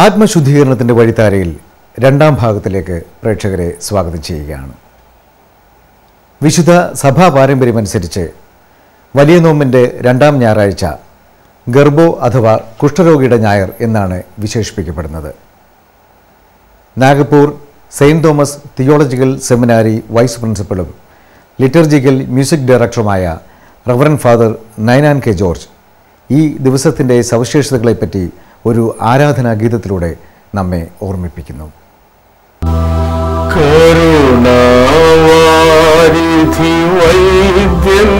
ആത്മശുദ്ധീകരണത്തിൻ്റെ വഴിത്താരയിൽ രണ്ടാം ഭാഗത്തിലേക്ക് പ്രേക്ഷകരെ സ്വാഗതം ചെയ്യുകയാണ്. വിശുദ്ധ സഭാ പാരമ്പര്യമനുസരിച്ച് വലിയ നോമ്പിൻ്റെ രണ്ടാം ഞായറാഴ്ച ഗർഭോ അഥവാ കുഷ്ഠരോഗിയുടെ ഞായർ എന്നാണ് വിശേഷിപ്പിക്കപ്പെടുന്നത്. Nagpur saint Thomas theological seminary vice പ്രിൻസിപ്പളും ലിറ്റർജിക്കൽ മ്യൂസിക് ഡയറക്ടറുമായ reverend father Ninan K George ഈ ദിവസത്തിൻ്റെ സവിശേഷതകളെപ്പറ്റി ഒരു ആരാധനാ ഗീതത്തിലൂടെ നമ്മെ ഓർമ്മിപ്പിക്കുന്നു. കരുണാവാരിധി വൈദ്യൻ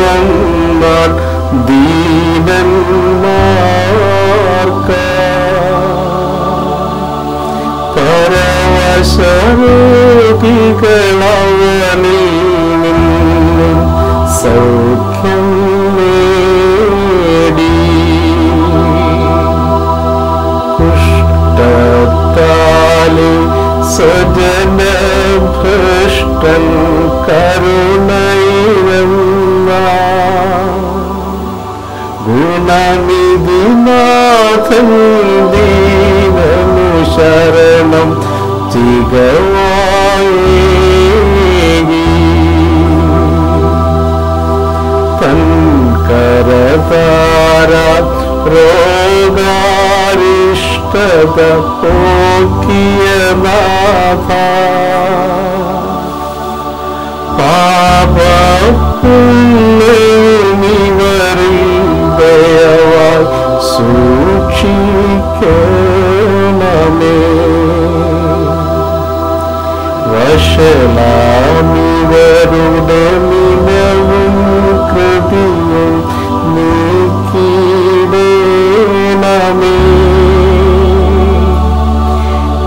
ഞങ്ങൾ ദീനന്മാർക്ക് പരവശരോഗികളവനിൽ നിന്നും സൗഖ്യം നേടി കുഷ്ഠത്താലെ സ്വജനഭ്രഷ്ടൻ കരുണയിലെന്ന ഗുണനിധിനാഥൻ ദീനനു ശരണം ചികവായേകി തൻ കരതാര രോഗാരിഷ്ടത പോക്കിയ നാഥ പാപപ്പുണ്യനിവരിൽ ദയവായി സൂക്ഷിക്കണമേ. വഷളാമിവരുടെ മിനവും കൃതിയും നീക്കിടേണമേ.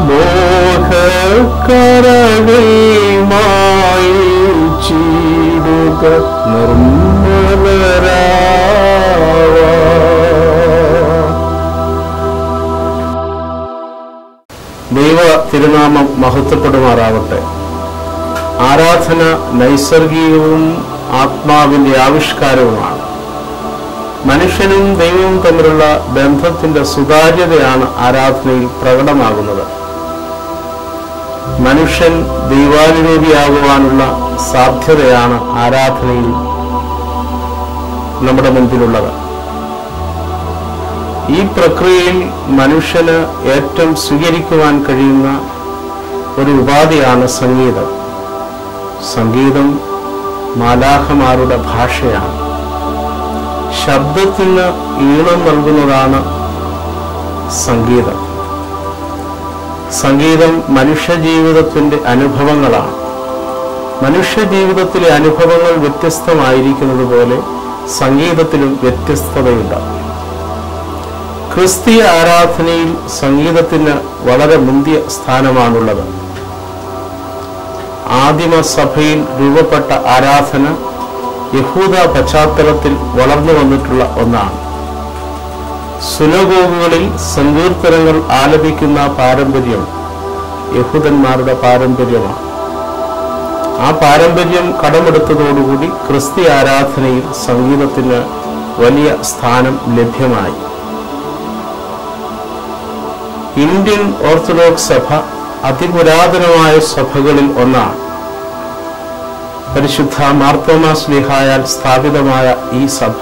മോഹക്കരകളുമായി ചീടുക നിർമ്മലരാവ. ദൈവ തിരുനാമം മഹത്വപ്പെടുമാറാവട്ടെ. ആരാധന നൈസർഗികവും ആത്മാവിൻ്റെ ആവിഷ്കാരവുമാണ്. മനുഷ്യനും ദൈവവും തമ്മിലുള്ള ബന്ധത്തിൻ്റെ സുതാര്യതയാണ് ആരാധനയിൽ പ്രകടമാകുന്നത്. മനുഷ്യൻ ദൈവാനുരൂപിയാകുവാനുള്ള സാധ്യതയാണ് ആരാധനയിൽ നമ്മുടെ മുൻപിലുള്ളത്. ഈ പ്രക്രിയയിൽ മനുഷ്യന് ഏറ്റവും സ്വീകരിക്കുവാൻ കഴിയുന്ന ഒരു ഉപാധിയാണ് സംഗീതം. സംഗീതം മാലാഖമാരുടെ ഭാഷയാണ്. ശബ്ദത്തിന് ഈണം നൽകുന്നതാണ് സംഗീതം. സംഗീതം മനുഷ്യജീവിതത്തിൻ്റെ അനുഭവങ്ങളാണ്. മനുഷ്യജീവിതത്തിലെ അനുഭവങ്ങൾ വ്യത്യസ്തമായിരിക്കുന്നത് പോലെ സംഗീതത്തിലും വ്യത്യസ്തതയുണ്ട്. ക്രിസ്തീയ ആരാധനയിൽ സംഗീതത്തിന് വളരെ മുന്തിയ സ്ഥാനമാണുള്ളത്. ആദിമ സഭയിൽ രൂപപ്പെട്ട ആരാധന യഹൂദ പശ്ചാത്തലത്തിൽ വളർന്നു വന്നിട്ടുള്ള ഒന്നാണ്. സുനഗോഗുകളിൽ സങ്കീർത്തനങ്ങൾ ആലപിക്കുന്ന പാരമ്പര്യം യഹൂദന്മാരുടെ പാരമ്പര്യമാണ്. ആ പാരമ്പര്യം കടമെടുത്തതോടുകൂടി ക്രിസ്തീയ ആരാധനയിൽ സംഗീതത്തിന് വലിയ സ്ഥാനം ലഭ്യമായി. ഇന്ത്യൻ ഓർത്തഡോക്സ് സഭ അതിപുരാതനമായ സഭകളിൽ ഒന്നാണ്. പരിശുദ്ധ മാർത്തോമാ ശ്ലീഹായാൽ സ്ഥാപിതമായ ഈ സഭ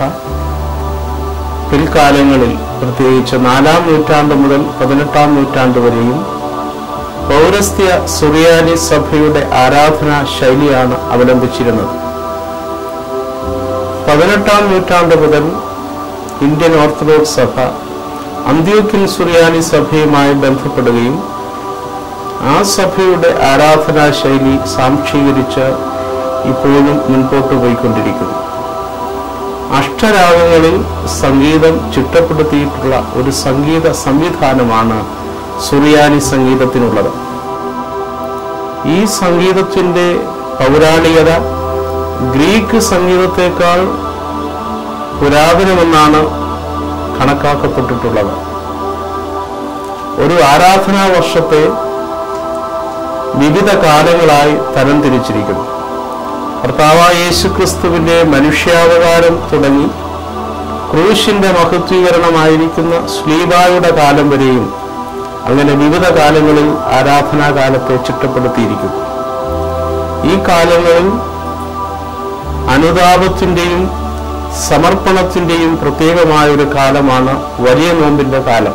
പിൽക്കാലങ്ങളിൽ, പ്രത്യേകിച്ച് 4-ാം നൂറ്റാണ്ട് മുതൽ 18-ാം നൂറ്റാണ്ട് വരെയും പൗരസ്ത്യ സുറിയാനി സഭയുടെ ആരാധനാ ശൈലിയാണ് അവലംബിച്ചിരുന്നത്. 18-ാം നൂറ്റാണ്ട് മുതൽ ഇന്ത്യൻ ഓർത്തഡോക്സ് സഭ അന്ത്യോക്യൻ സുറിയാനി സഭയുമായി ബന്ധപ്പെടുകയും ആ സഭയുടെ ആരാധനാ ശൈലി സാംശീകരിച്ച് ഇപ്പോഴും മുൻപോട്ട് പോയിക്കൊണ്ടിരിക്കുന്നു. അഷ്ടരാഗങ്ങളിൽ സംഗീതം ചിട്ടപ്പെടുത്തിയിട്ടുള്ള ഒരു സംഗീത സംവിധാനമാണ് സുറിയാനി സംഗീതത്തിനുള്ളത്. ഈ സംഗീതത്തിൻ്റെ പൗരാണികത ഗ്രീക്ക് സംഗീതത്തെക്കാൾ പുരാതനമെന്നാണ് കണക്കാക്കപ്പെട്ടിട്ടുള്ളത്. ഒരു ആരാധനാ വർഷത്തെ വിവിധ കാലങ്ങളായി തരംതിരിച്ചിരിക്കുന്നു. കർത്താവായ യേശുക്രിസ്തുവിൻ്റെ മനുഷ്യാവതാരം തുടങ്ങി ക്രൂശിൻ്റെ മഹത്വീകരണമായിരിക്കുന്ന ശ്ലീബായുടെ കാലം വരെയും അങ്ങനെ വിവിധ കാലങ്ങളിൽ ആരാധനാകാലത്തെ ചിട്ടപ്പെടുത്തിയിരിക്കുന്നു. ഈ കാലങ്ങളിൽ അനുതാപത്തിൻ്റെയും സമർപ്പണത്തിൻ്റെയും പ്രത്യേകമായ ഒരു കാലമാണ് വലിയ നോമ്പിൻ്റെ കാലം.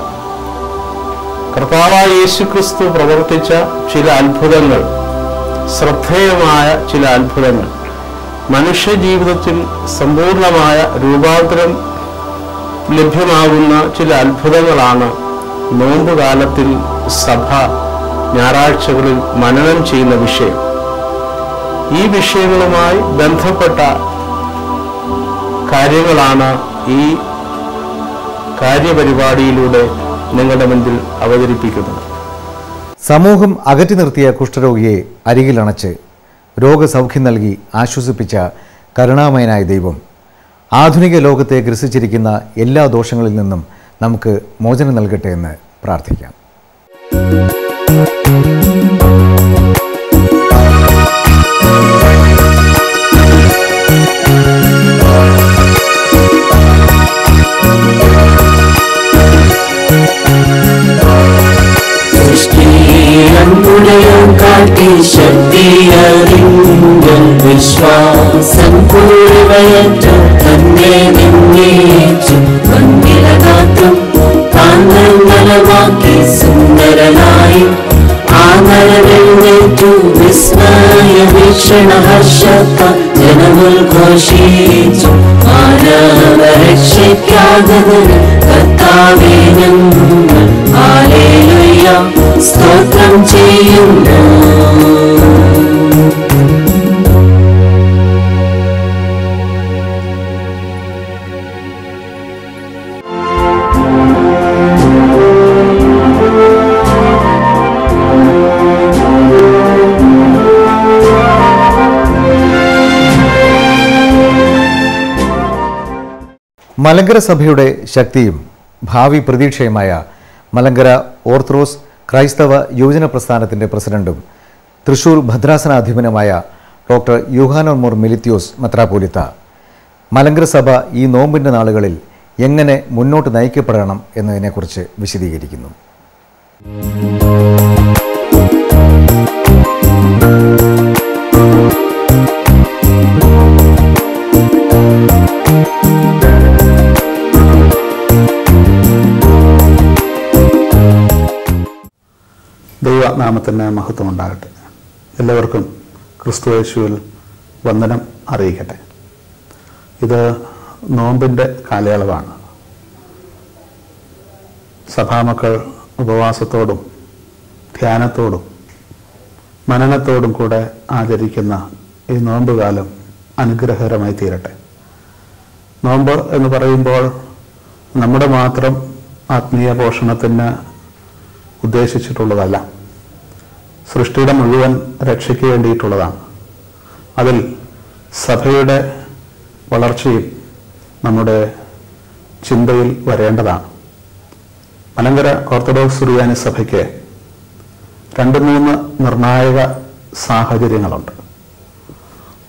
കർത്താവായ യേശുക്രിസ്തു പ്രവർത്തിച്ച ചില അത്ഭുതങ്ങൾ, ശ്രദ്ധേയമായ ചില അത്ഭുതങ്ങൾ, മനുഷ്യ ജീവിതത്തിൽ സമ്പൂർണമായ രൂപാന്തരം ലഭ്യമാകുന്ന ചില അത്ഭുതങ്ങളാണ് നോമ്പുകാലത്തിൽ സഭ ഞായറാഴ്ചകളിൽ മനനം ചെയ്യുന്ന വിഷയം. ഈ വിഷയങ്ങളുമായി ബന്ധപ്പെട്ട കാര്യങ്ങളാണ് ഈ കാര്യപരിപാടിയിലൂടെ നിങ്ങളുടെ മുൻപിൽ അവതരിപ്പിക്കുന്നത്. സമൂഹം അകറ്റി നിർത്തിയ കുഷ്ഠരോഗിയെ അരികിലണച്ച് രോഗസൗഖ്യം നൽകി ആശ്വസിപ്പിച്ച കരുണാമയനായ ദൈവം ആധുനിക ലോകത്തെ ഗ്രസിച്ചിരിക്കുന്ന എല്ലാ ദോഷങ്ങളിൽ നിന്നും നമുക്ക് മോചനം നൽകട്ടെ എന്ന് പ്രാർത്ഥിക്കാം. വിശ്വാസം പൂർവയറ്റം തന്നെ നിന്നേച്ചു മന്ദിരകാത്തും താങ്ങലമാക്കി സുന്ദരനായി ആ നരനെഴുന്നേറ്റു വിസ്മയ വീക്ഷണ ഹർഷത്ത ജനമുദ്ഘോഷിച്ചു മാനവരക്ഷിക്കാതതിന് കർത്താവേ ഞങ്ങൾ ഹല്ലേലൂയ സ്തോത്രം ചെയ്യുന്നു. മലങ്കര സഭയുടെ ശക്തിയും ഭാവി പ്രതീക്ഷയുമായ മലങ്കര ഓർത്തഡോക്സ് ക്രൈസ്തവ യുവജന പ്രസ്ഥാനത്തിൻ്റെ പ്രസിഡന്റും തൃശൂർ ഭദ്രാസനാധിപനുമായ ഡോക്ടർ യൂഹാനോൻ മോർ മിലിത്യോസ് മെത്രാപ്പോലിത്ത മലങ്കര സഭ ഈ നോമ്പിൻ്റെ നാളുകളിൽ എങ്ങനെ മുന്നോട്ട് നയിക്കപ്പെടണം എന്നതിനെക്കുറിച്ച് വിശദീകരിക്കുന്നു. ദൈവനാമത്തിന് മഹത്വം ഉണ്ടാകട്ടെ. എല്ലാവർക്കും ക്രിസ്തുയേശുവിൽ വന്ദനം അറിയിക്കട്ടെ. ഇത് നോമ്പിൻ്റെ കാലയളവാണ്. സഭാമക്കൾ ഉപവാസത്തോടും ധ്യാനത്തോടും മനനത്തോടും കൂടെ ആചരിക്കുന്ന ഈ നോമ്പുകാലം അനുഗ്രഹകരമായി തീരട്ടെ. നോമ്പ് എന്ന് പറയുമ്പോൾ നമ്മുടെ മാത്രം ആത്മീയ പോഷണത്തിന് ഉദ്ദേശിച്ചിട്ടുള്ളതല്ല, സൃഷ്ടിയുടെ മുഴുവൻ രക്ഷയ്ക്ക് വേണ്ടിയിട്ടുള്ളതാണ്. അതിൽ സഭയുടെ വളർച്ചയും നമ്മുടെ ചിന്തയിൽ വരേണ്ടതാണ്. മലങ്കര ഓർത്തഡോക്സ് സുറിയാനി സഭയ്ക്ക് 2-3 നിർണായക സാഹചര്യങ്ങളുണ്ട്.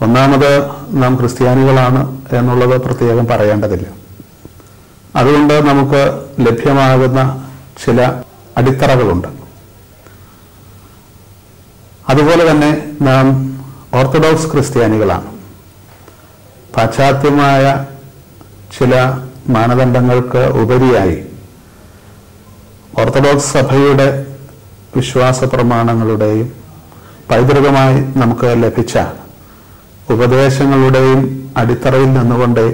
ഒന്നാമത്, നാം ക്രിസ്ത്യാനികളാണ് എന്നുള്ളത് പ്രത്യേകം പറയേണ്ടതില്ല. അതുകൊണ്ട് നമുക്ക് ലഭ്യമാകുന്ന ചില അടിത്തറകളുണ്ട്. അതുപോലെ തന്നെ നാം ഓർത്തഡോക്സ് ക്രിസ്ത്യാനികളാണ്. പാശ്ചാത്യമായ ചില മാനദണ്ഡങ്ങൾക്ക് ഉപരിയായി ഓർത്തഡോക്സ് സഭയുടെ വിശ്വാസ പ്രമാണങ്ങളുടെയും പൈതൃകമായി നമുക്ക് ലഭിച്ച ഉപദേശങ്ങളുടെയും അടിത്തറയിൽ നിന്നുകൊണ്ട്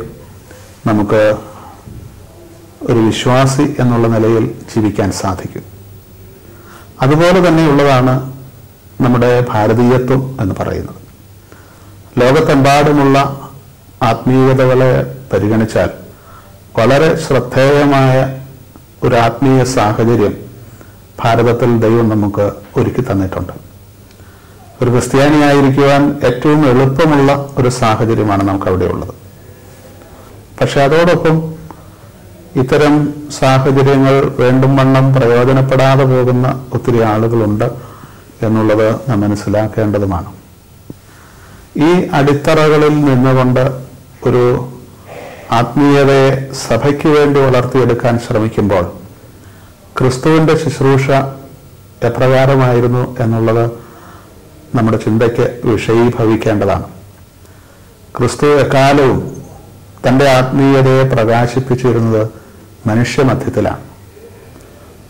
നമുക്ക് ഒരു വിശ്വാസി എന്നുള്ള നിലയിൽ ജീവിക്കാൻ സാധിക്കും. അതുപോലെ തന്നെയുള്ളതാണ് നമ്മുടെ ഭാരതീയത്വം എന്ന് പറയുന്നത്. ലോകത്തെമ്പാടുമുള്ള ആത്മീയതകളെ പരിഗണിച്ചാൽ വളരെ ശ്രദ്ധേയമായ ഒരു ആത്മീയ സാഹചര്യം ഭാരതത്തിൽ ദൈവം നമുക്ക് ഒരുക്കി തന്നിട്ടുണ്ട്. ഒരു ക്രിസ്ത്യാനിയായിരിക്കുവാൻ ഏറ്റവും എളുപ്പമുള്ള ഒരു സാഹചര്യമാണ് നമുക്ക് അവിടെ ഉള്ളത്. പക്ഷെ അതോടൊപ്പം ഇത്തരം സാഹചര്യങ്ങൾ വേണ്ടും വണ്ണം പ്രയോജനപ്പെടാതെ പോകുന്ന ഒത്തിരി ആളുകളുണ്ട് എന്നുള്ളത് നാം മനസ്സിലാക്കേണ്ടതുമാണ്. ഈ അടിത്തറകളിൽ നിന്നുകൊണ്ട് ഒരു ആത്മീയതയെ സഭയ്ക്ക് വേണ്ടി വളർത്തിയെടുക്കാൻ ശ്രമിക്കുമ്പോൾ ക്രിസ്തുവിൻ്റെ ശുശ്രൂഷ എപ്രകാരമായിരുന്നു എന്നുള്ളത് നമ്മുടെ ചിന്തയ്ക്ക് വിഷയീഭവിക്കേണ്ടതാണ്. ക്രിസ്തു എക്കാലവും തൻ്റെ ആത്മീയതയെ പ്രകാശിപ്പിച്ചിരുന്നത് മനുഷ്യമധ്യത്തിലാണ്.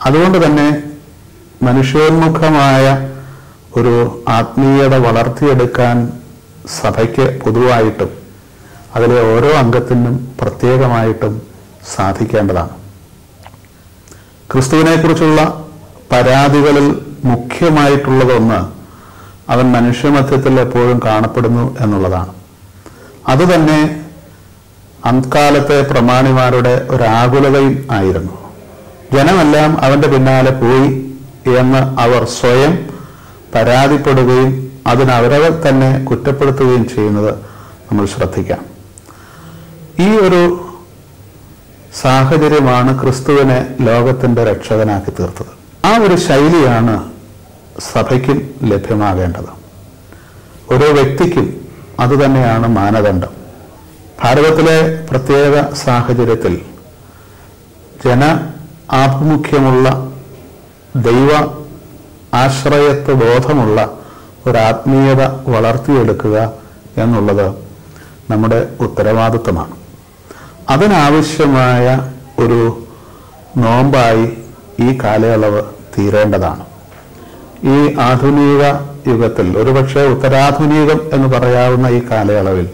അതുകൊണ്ട് തന്നെ മനുഷ്യോന്മുഖമായ ഒരു ആത്മീയത വളർത്തിയെടുക്കാൻ സഭയ്ക്ക് പൊതുവായിട്ടും അതിലെ ഓരോ അംഗത്തിനും പ്രത്യേകമായിട്ടും സാധിക്കേണ്ടതാണ്. ക്രിസ്തുവിനെക്കുറിച്ചുള്ള പരാതികളിൽ മുഖ്യമായിട്ടുള്ളതൊന്ന് അവൻ മനുഷ്യമധ്യത്തിൽ എപ്പോഴും കാണപ്പെടുന്നു എന്നുള്ളതാണ്. അതുതന്നെ അക്കാലത്തെ പ്രമാണിമാരുടെ ഒരാകുലതയും ആയിരുന്നു. ജനമെല്ലാം അവൻ്റെ പിന്നാലെ പോയി എന്ന് അവർ സ്വയം പരാതിപ്പെടുകയും അതിനവരവർ തന്നെ കുറ്റപ്പെടുത്തുകയും ചെയ്യുന്നത് നമ്മൾ ശ്രദ്ധിക്കാം. ഈ ഒരു സാഹചര്യമാണ് ക്രിസ്തുവിനെ ലോകത്തിൻ്റെ രക്ഷകനാക്കി തീർത്തത്. ആ ഒരു ശൈലിയാണ് സഭയ്ക്കും ലഭ്യമാകേണ്ടത്. ഓരോ വ്യക്തിക്കും അതുതന്നെയാണ് മാനദണ്ഡം. ഭാരതത്തിലെ പ്രത്യേക സാഹചര്യത്തിൽ ജന ആഭിമുഖ്യമുള്ള ദൈവ ആശ്രയത്വ ബോധമുള്ള ഒരാത്മീയത വളർത്തിയെടുക്കുക എന്നുള്ളത് നമ്മുടെ ഉത്തരവാദിത്വമാണ്. അതിനാവശ്യമായ ഒരു നോമ്പായി ഈ കാലയളവ് തീരേണ്ടതാണ്. ഈ ആധുനിക യുഗത്തിൽ, ഒരുപക്ഷെ ഉത്തരാധുനികം എന്ന് പറയാവുന്ന ഈ കാലയളവിൽ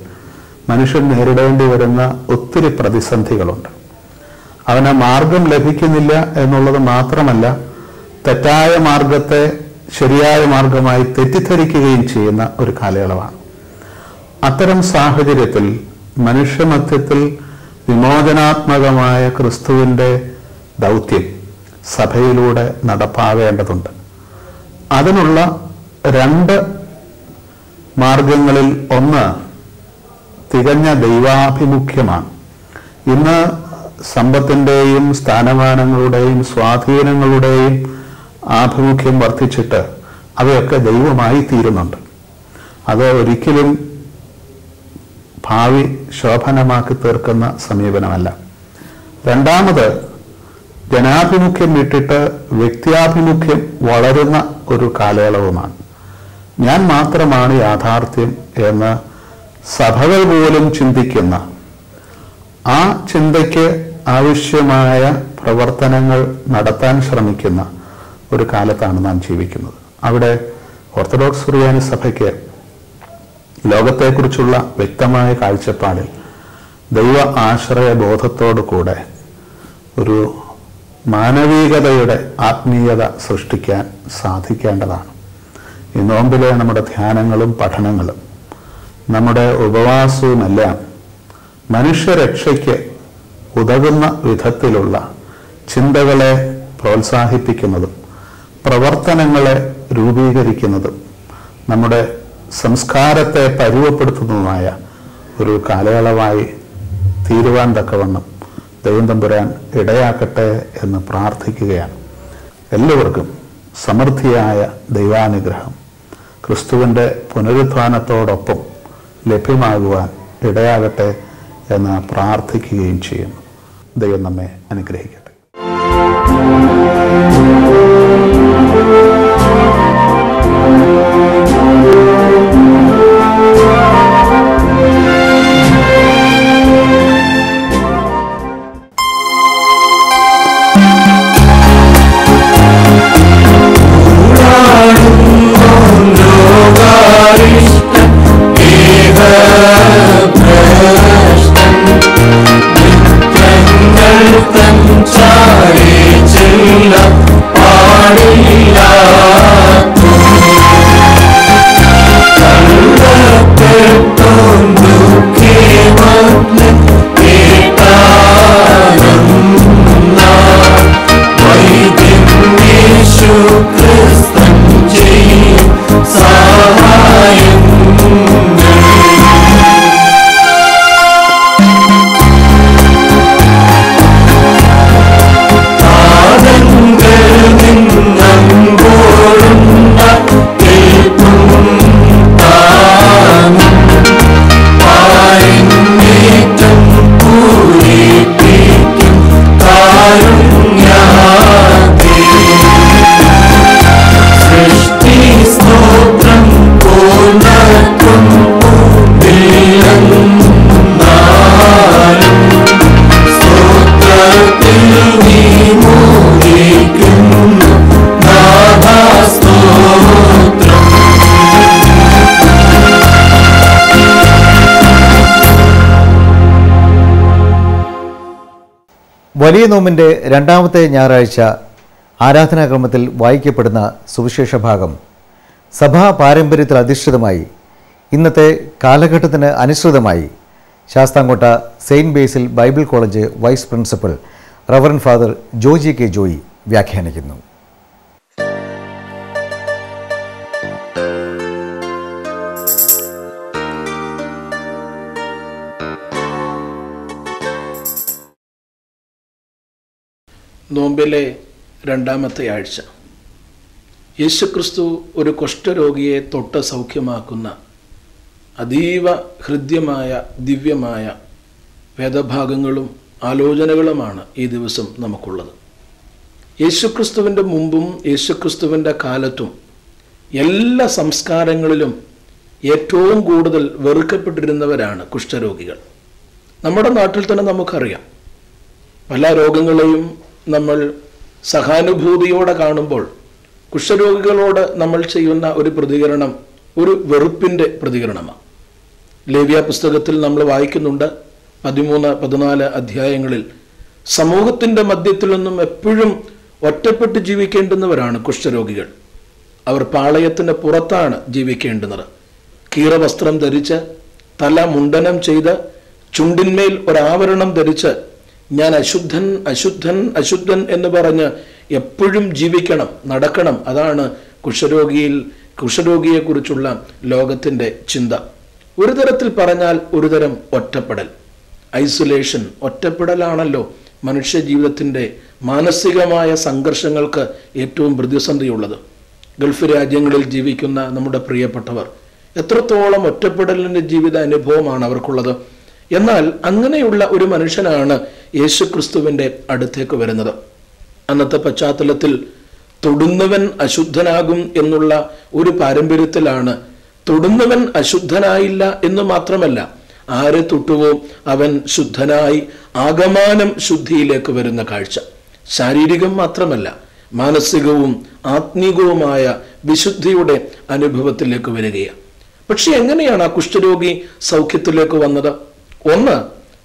മനുഷ്യൻ നേരിടേണ്ടി വരുന്ന ഒത്തിരി പ്രതിസന്ധികളുണ്ട്. അവന് മാർഗം ലഭിക്കുന്നില്ല എന്നുള്ളത് മാത്രമല്ല, തെറ്റായ മാർഗത്തെ ശരിയായ മാർഗമായി തെറ്റിദ്ധരിക്കുകയും ചെയ്യുന്ന ഒരു കാലയളവാണ്. അത്തരം സാഹചര്യത്തിൽ മനുഷ്യമധ്യത്തിൽ വിമോചനാത്മകമായ ക്രിസ്തുവിൻ്റെ ദൗത്യം സഭയിലൂടെ നടപ്പാവേണ്ടതുണ്ട്. അതിനുള്ള രണ്ട് മാർഗങ്ങളിൽ ഒന്ന് തികഞ്ഞ ദൈവാഭിമുഖ്യമാണ്. ഇന്ന് സമ്പത്തിൻ്റെയും സ്ഥാനമാനങ്ങളുടെയും സ്വാധീനങ്ങളുടെയും ആഭിമുഖ്യം വർദ്ധിച്ചിട്ട് അവയൊക്കെ ദൈവമായി തീരുന്നുണ്ട്. അത് ഒരിക്കലും ഭാവി ശോഭനമാക്കി തീർക്കുന്ന സമീപനമല്ല. രണ്ടാമത്, ജനാഭിമുഖ്യം വിട്ടിട്ട് വ്യക്തിയാഭിമുഖ്യം വളരുന്ന ഒരു കാലയളവുമാണ്. ഞാൻ മാത്രമാണ് യാഥാർത്ഥ്യം എന്ന് സഭകൾ പോലും ചിന്തിക്കുന്ന, ആ ചിന്തയ്ക്ക് ആവശ്യമായ പ്രവർത്തനങ്ങൾ നടത്താൻ ശ്രമിക്കുന്ന ഒരു കാലത്താണ് നാം ജീവിക്കുന്നത്. അവിടെ ഓർത്തഡോക്സ് സുറിയാനി സഭയ്ക്ക് ലോകത്തെക്കുറിച്ചുള്ള വ്യക്തമായ കാഴ്ചപ്പാടിൽ ദൈവ ആശ്രയ ബോധത്തോടു കൂടെ ഒരു മാനവികതയുടെ ആത്മീയത സൃഷ്ടിക്കാൻ സാധിക്കേണ്ടതാണ്. ഈ നോമ്പിലെ നമ്മുടെ ധ്യാനങ്ങളും പഠനങ്ങളും നമ്മുടെ ഉപവാസവുമെല്ലാം മനുഷ്യരക്ഷയ്ക്ക് ഉതകുന്ന വിധത്തിലുള്ള ചിന്തകളെ പ്രോത്സാഹിപ്പിക്കുന്നതും പ്രവർത്തനങ്ങളെ രൂപീകരിക്കുന്നതും നമ്മുടെ സംസ്കാരത്തെ പരുവപ്പെടുത്തുന്നതുമായ ഒരു കാലയളവായി തീരുവാൻ തക്കവണ്ണം ദൈവം തമ്പുരാൻ ഇടയാക്കട്ടെ എന്ന് പ്രാർത്ഥിക്കുകയാണ്. എല്ലാവർക്കും സമൃദ്ധിയായ ദൈവാനുഗ്രഹം ക്രിസ്തുവിൻ്റെ പുനരുത്ഥാനത്തോടൊപ്പം ലഭ്യമാകുവാൻ ഇടയാകട്ടെ എന്ന് പ്രാർത്ഥിക്കുകയും ചെയ്യുന്നു. ദൈവം നമ്മെ അനുഗ്രഹിക്കട്ടെ. ും വലിയ നോമ്പിൻ്റെ രണ്ടാമത്തെ ഞായറാഴ്ച ആരാധനാക്രമത്തിൽ വായിക്കപ്പെടുന്ന സുവിശേഷ ഭാഗം സഭാ പാരമ്പര്യത്തിൽ അധിഷ്ഠിതമായി ഇന്നത്തെ കാലഘട്ടത്തിന് അനുസൃതമായി Sasthamkotta saint Basil Bible college vice principal reverend father Joji K Joy വ്യാഖ്യാനിക്കുന്നു. നോമ്പിലെ രണ്ടാമത്തെ ആഴ്ച യേശുക്രിസ്തു ഒരു കുഷ്ഠരോഗിയെ തൊട്ട് സൗഖ്യമാക്കുന്ന അതീവ ഹൃദ്യമായ ദിവ്യമായ വേദഭാഗങ്ങളും ആലോചനകളുമാണ് ഈ ദിവസം നമുക്കുള്ളത്. യേശുക്രിസ്തുവിൻ്റെ മുമ്പും യേശുക്രിസ്തുവിൻ്റെ കാലത്തും എല്ലാ സംസ്കാരങ്ങളിലും ഏറ്റവും കൂടുതൽ വെറുക്കപ്പെട്ടിരുന്നവരാണ് കുഷ്ഠരോഗികൾ. നമ്മുടെ നാട്ടിൽ തന്നെ നമുക്കറിയാം, പല രോഗങ്ങളെയും നമ്മൾ സഹാനുഭൂതിയോടെ കാണുമ്പോൾ കുഷ്ഠരോഗികളോട് നമ്മൾ ചെയ്യുന്ന ഒരു പ്രതികരണം ഒരു വെറുപ്പിൻ്റെ പ്രതികരണമാണ്. ലേവ്യ പുസ്തകത്തിൽ നമ്മൾ വായിക്കുന്നുണ്ട്, 13-14 അധ്യായങ്ങളിൽ സമൂഹത്തിൻ്റെ മധ്യത്തിൽ നിന്നും എപ്പോഴും ഒറ്റപ്പെട്ട് ജീവിക്കേണ്ടുന്നവരാണ് കുഷ്ഠരോഗികൾ. അവർ പാളയത്തിന് പുറത്താണ് ജീവിക്കേണ്ടുന്നത്. കീറവസ്ത്രം ധരിച്ച്, തല മുണ്ടനം ചെയ്ത്, ചുണ്ടിന്മേൽ ഒരാവരണം ധരിച്ച് ഞാൻ അശുദ്ധൻ അശുദ്ധൻ അശുദ്ധൻ എന്ന് പറഞ്ഞ് എപ്പോഴും ജീവിക്കണം, നടക്കണം. അതാണ് കുഷ്ഠരോഗിയെക്കുറിച്ചുള്ള ലോകത്തിൻ്റെ ചിന്ത. ഒരു തരത്തിൽ പറഞ്ഞാൽ ഒരുതരം ഒറ്റപ്പെടൽ, ഐസൊലേഷൻ. ഒറ്റപ്പെടലാണല്ലോ മനുഷ്യ ജീവിതത്തിൻ്റെ മാനസികമായ സംഘർഷങ്ങൾക്ക് ഏറ്റവും പ്രതിസന്ധിയുള്ളത്. ഗൾഫ് രാജ്യങ്ങളിൽ ജീവിക്കുന്ന നമ്മുടെ പ്രിയപ്പെട്ടവർ എത്രത്തോളം ഒറ്റപ്പെടലിൻ്റെ ജീവിത അനുഭവമാണ് അവർക്കുള്ളത്. എന്നാൽ അങ്ങനെയുള്ള ഒരു മനുഷ്യനാണ് യേശുക്രിസ്തുവിൻ്റെ അടുത്തേക്ക് വരുന്നത്. അന്നത്തെ പശ്ചാത്തലത്തിൽ തൊടുന്നവൻ അശുദ്ധനാകും എന്നുള്ള ഒരു പാരമ്പര്യത്തിലാണ്. തൊടുന്നവൻ അശുദ്ധനായില്ല എന്ന് മാത്രമല്ല, ആരെ തൊട്ടുവോ അവൻ ശുദ്ധനായി ആഗമാനം ശുദ്ധിയിലേക്ക് വരുന്ന കാഴ്ച. ശാരീരികം മാത്രമല്ല, മാനസികവും ആത്മീകവുമായ വിശുദ്ധിയുടെ അനുഭവത്തിലേക്ക് വരികയാണ്. പക്ഷെ എങ്ങനെയാണ് ആ കുഷ്ഠരോഗി സൗഖ്യത്തിലേക്ക് വന്നത്? ഒന്ന്,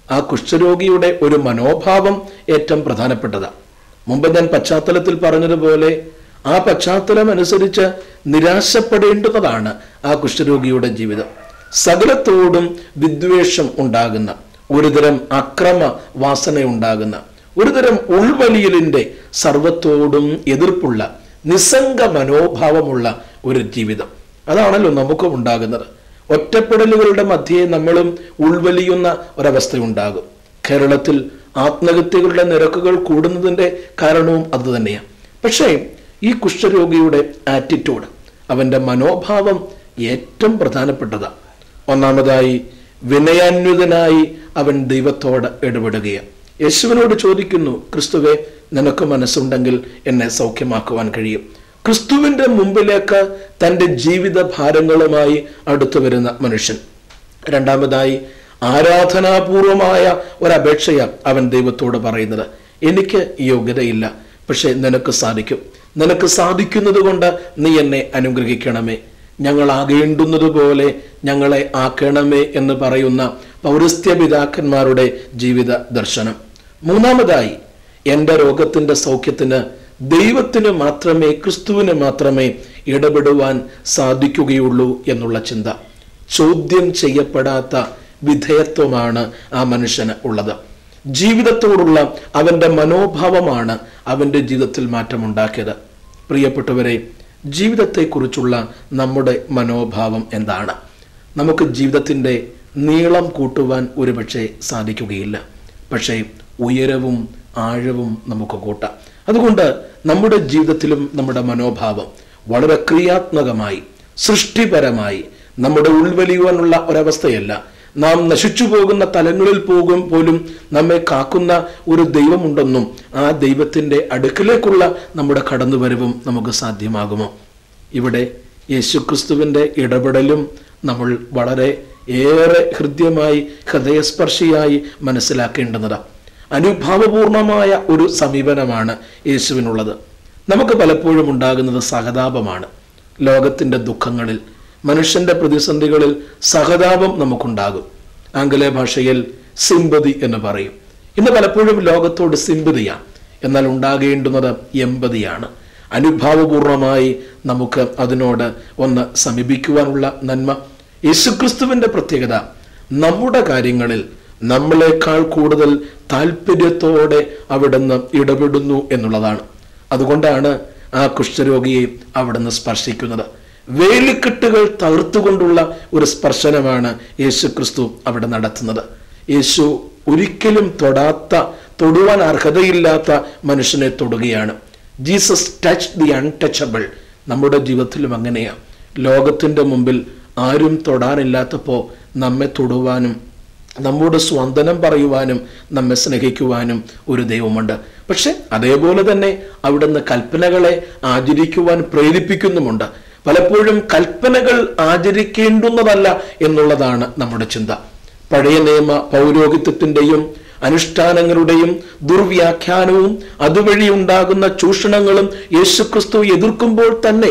ആ കുഷ്ഠരോഗിയുടെ ഒരു മനോഭാവം ഏറ്റവും പ്രധാനപ്പെട്ടതാണ്. മുമ്പ് ഞാൻ പശ്ചാത്തലത്തിൽ പറഞ്ഞതുപോലെ ആ പശ്ചാത്തലം അനുസരിച്ച് നിരാശപ്പെടേണ്ടുന്നതാണ് ആ കുഷ്ഠരോഗിയുടെ ജീവിതം. സകലത്തോടും വിദ്വേഷം ഉണ്ടാകുന്ന, ഒരുതരം അക്രമ വാസന ഉണ്ടാകുന്ന, ഒരുതരം ഉൾവലിയലിൻ്റെ സർവത്തോടും എതിർപ്പുള്ള നിസ്സംഗ മനോഭാവമുള്ള ഒരു ജീവിതം. അതാണല്ലോ നമുക്കും ഉണ്ടാകുന്നത്. ഒറ്റപ്പെടലുകളുടെ മധ്യേ നമ്മളും ഉൾവലിയുന്ന ഒരവസ്ഥയുണ്ടാകും. കേരളത്തിൽ ആത്മഹത്യകളുടെ നിരക്കുകൾ കൂടുന്നതിൻ്റെ കാരണവും അതുതന്നെയാണ്. പക്ഷേ ഈ കുഷ്ഠരോഗിയുടെ ആറ്റിറ്റ്യൂഡ്, അവൻ്റെ മനോഭാവം ഏറ്റവും പ്രധാനപ്പെട്ടതാണ്. ഒന്നാമതായി വിനയാന്വിതനായി അവൻ ദൈവത്തോട് ഇടപെടുകയാണ്. യേശുവിനോട് ചോദിക്കുന്നു, ക്രിസ്തുവേ, നിനക്ക് മനസ്സുണ്ടെങ്കിൽ എന്നെ സൗഖ്യമാക്കുവാൻ കഴിയും. ക്രിസ്തുവിൻ്റെ മുമ്പിലേക്ക് തൻ്റെ ജീവിത ഭാരങ്ങളുമായി അടുത്തു വരുന്ന മനുഷ്യൻ. രണ്ടാമതായി ആരാധനാപൂർവമായ ഒരപേക്ഷയാണ് അവൻ ദൈവത്തോട് പറയുന്നത്. എനിക്ക് യോഗ്യതയില്ല, പക്ഷെ നിനക്ക് സാധിക്കും. നിനക്ക് സാധിക്കുന്നത് കൊണ്ട് നീ എന്നെ അനുഗ്രഹിക്കണമേ, ഞങ്ങളാകേണ്ടുന്നത് പോലെ ഞങ്ങളെ ആക്കണമേ എന്ന് പറയുന്ന പൗരസ്ത്യ പിതാക്കന്മാരുടെ ജീവിത ദർശനം. മൂന്നാമതായി എൻ്റെ രോഗത്തിൻ്റെ സൗഖ്യത്തിന് ദൈവത്തിന് മാത്രമേ, ക്രിസ്തുവിന് മാത്രമേ ഇടപെടുവാൻ സാധിക്കുകയുള്ളൂ എന്നുള്ള ചിന്ത. ചോദ്യം ചെയ്യപ്പെടാത്ത വിധേയത്വമാണ് ആ മനുഷ്യന് ഉള്ളത്. ജീവിതത്തോടുള്ള അവൻ്റെ മനോഭാവമാണ് അവൻ്റെ ജീവിതത്തിൽ മാറ്റമുണ്ടാക്കിയത്. പ്രിയപ്പെട്ടവരെ, ജീവിതത്തെക്കുറിച്ചുള്ള നമ്മുടെ മനോഭാവം എന്താണ്? നമുക്ക് ജീവിതത്തിൻ്റെ നീളം കൂട്ടുവാൻ ഒരുപക്ഷെ സാധിക്കുകയില്ല, പക്ഷേ ഉയരവും ആഴവും നമുക്ക് കൂട്ടാം. അതുകൊണ്ട് നമ്മുടെ ജീവിതത്തിലും നമ്മുടെ മനോഭാവം വളരെ ക്രിയാത്മകമായി, സൃഷ്ടിപരമായി നമ്മുടെ ഉൾവലിയുവാനുള്ള ഒരവസ്ഥയല്ല. നാം നശിച്ചു പോകുന്ന തലങ്ങളിൽ പോലും നമ്മെ കാക്കുന്ന ഒരു ദൈവമുണ്ടെന്നും ആ ദൈവത്തിൻ്റെ അടുക്കിലേക്കുള്ള നമ്മുടെ കടന്നുവരവും നമുക്ക് സാധ്യമാകുമോ? ഇവിടെ യേശുക്രിസ്തുവിൻ്റെ ഇടപെടലും നമ്മൾ വളരെ ഏറെ ഹൃദ്യമായി, ഹൃദയസ്പർശിയായി മനസ്സിലാക്കേണ്ടുന്നതാണ്. അനുഭാവപൂർണമായ ഒരു സമീപനമാണ് യേശുവിനുള്ളത്. നമുക്ക് പലപ്പോഴും ഉണ്ടാകുന്നത് സഹതാപമാണ്. ലോകത്തിൻ്റെ ദുഃഖങ്ങളിൽ, മനുഷ്യൻ്റെ പ്രതിസന്ധികളിൽ സഹതാപം നമുക്കുണ്ടാകും. ആംഗലേയ ഭാഷയിൽ സിമ്പതി എന്ന് പറയും. ഇന്ന് പലപ്പോഴും ലോകത്തോട് സിമ്പതിയാണ്, എന്നാൽ ഉണ്ടാകേണ്ടുന്നത് എമ്പതിയാണ്. അനുഭാവപൂർണമായി നമുക്ക് അതിനോട് ഒന്ന് സമീപിക്കുവാനുള്ള നന്മ. യേശുക്രിസ്തുവിന്റെ പ്രത്യേകത നമ്മുടെ കാര്യങ്ങളിൽ നമ്മളെക്കാൾ കൂടുതൽ താല്പര്യത്തോടെ അവിടുന്ന് ഇടപെടുന്നു എന്നുള്ളതാണ്. അതുകൊണ്ടാണ് ആ കുഷ്ഠരോഗിയെ അവിടുന്ന് സ്പർശിക്കുന്നത്. വേലിക്കെട്ടുകൾ തകർത്തുകൊണ്ടുള്ള ഒരു സ്പർശനമാണ് യേശുക്രിസ്തു അവിടെ നടത്തുന്നത്. യേശു ഒരിക്കലും തൊടുവാൻ അർഹതയില്ലാത്ത മനുഷ്യനെ തൊടുകയാണ്. Jesus touch the untouchable. നമ്മുടെ ജീവിതത്തിലും അങ്ങനെയാ. ലോകത്തിന്റെ മുമ്പിൽ ആരും തൊടാനില്ലാത്തപ്പോൾ നമ്മെ തൊടുവാനും നമ്മോട് സ്വാന്തനം പറയുവാനും നമ്മെ സ്നേഹിക്കുവാനും ഒരു ദൈവമുണ്ട്. പക്ഷെ അതേപോലെ തന്നെ അവിടുന്ന് കൽപ്പനകളെ ആചരിക്കുവാൻ പ്രേരിപ്പിക്കുന്നുമുണ്ട്. പലപ്പോഴും കൽപ്പനകൾ ആചരിക്കേണ്ടുന്നതല്ല എന്നുള്ളതാണ് നമ്മുടെ ചിന്ത. പഴയ നിയമ പൗരോഹിത്യത്തിന്റെയും അനുഷ്ഠാനങ്ങളുടെയും ദുർവ്യാഖ്യാനവും അതുവഴി ഉണ്ടാകുന്ന ചൂഷണങ്ങളും യേശുക്രിസ്തു എതിർക്കുമ്പോൾ തന്നെ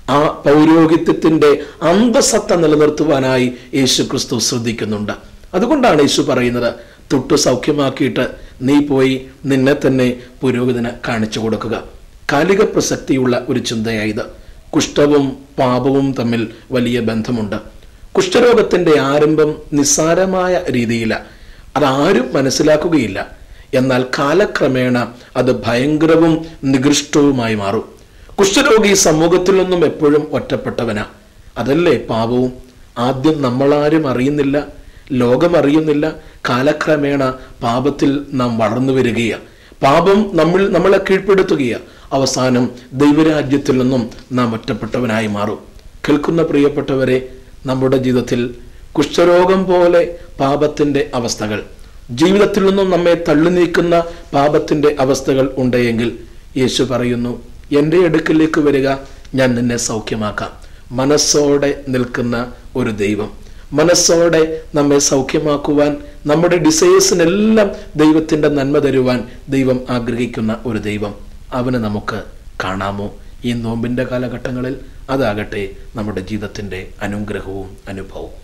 ആ പൗരോഹിത്യത്തിന്റെ അന്തസത്ത നിലനിർത്തുവാനായി യേശുക്രിസ്തു ശ്രദ്ധിക്കുന്നുണ്ട്. അതുകൊണ്ടാണ് യേശു പറയുന്നത്, തൊട്ടു സൗഖ്യമാക്കിയിട്ട് നീ പോയി നിന്നെ തന്നെ പുരോഹിതന് കാണിച്ചു കൊടുക്കുക. കാലിക പ്രസക്തിയുള്ള ഒരു ചിന്തയായത്. കുഷ്ഠവും പാപവും തമ്മിൽ വലിയ ബന്ധമുണ്ട്. കുഷ്ഠരോഗത്തിന്റെ ആരംഭം നിസ്സാരമായ രീതിയിലാണ്. അതാരും മനസ്സിലാക്കുകയില്ല. എന്നാൽ കാലക്രമേണ അത് ഭയങ്കരവും നികൃഷ്ടവുമായി മാറും. കുഷ്ഠരോഗി സമൂഹത്തിൽ നിന്നും എപ്പോഴും ഒറ്റപ്പെട്ടവനാ. അതല്ലേ പാപവും. ആദ്യം നമ്മളാരും അറിയുന്നില്ല, ലോകം അറിയുന്നില്ല. കാലക്രമേണ പാപത്തിൽ നാം വളർന്നു വരികയാണ്. പാപം നമ്മളെ കീഴ്പ്പെടുത്തുകയാണ്. അവസാനം ദൈവരാജ്യത്തിൽ നിന്നും നാം ഒറ്റപ്പെട്ടവനായി മാറും. കേൾക്കുന്ന പ്രിയപ്പെട്ടവരെ, നമ്മുടെ ജീവിതത്തിൽ കുഷ്ഠരോഗം പോലെ പാപത്തിന്റെ അവസ്ഥകൾ, ജീവിതത്തിൽ നിന്നും നമ്മെ തള്ളി നീക്കുന്ന പാപത്തിന്റെ അവസ്ഥകൾ ഉണ്ടെങ്കിൽ യേശു പറയുന്നു, എൻ്റെ അടുക്കലേക്ക് വരിക, ഞാൻ നിന്നെ സൗഖ്യമാക്കാം. മനസ്സോടെ നിൽക്കുന്ന ഒരു ദൈവം, മനസ്സോടെ നമ്മെ സൗഖ്യമാക്കുവാൻ, നമ്മുടെ ഡിസൈഴ്സിനെല്ലാം ദൈവത്തിന്റെ നന്മ തരുവാൻ ദൈവം ആഗ്രഹിക്കുന്ന ഒരു ദൈവം. അവന് നമുക്ക് കാണാമോ? ഈ നോമ്പിന്റെ കാലഘട്ടങ്ങളിൽ അതാകട്ടെ നമ്മുടെ ജീവിതത്തിന്റെ അനുഗ്രഹവും അനുഭവവും.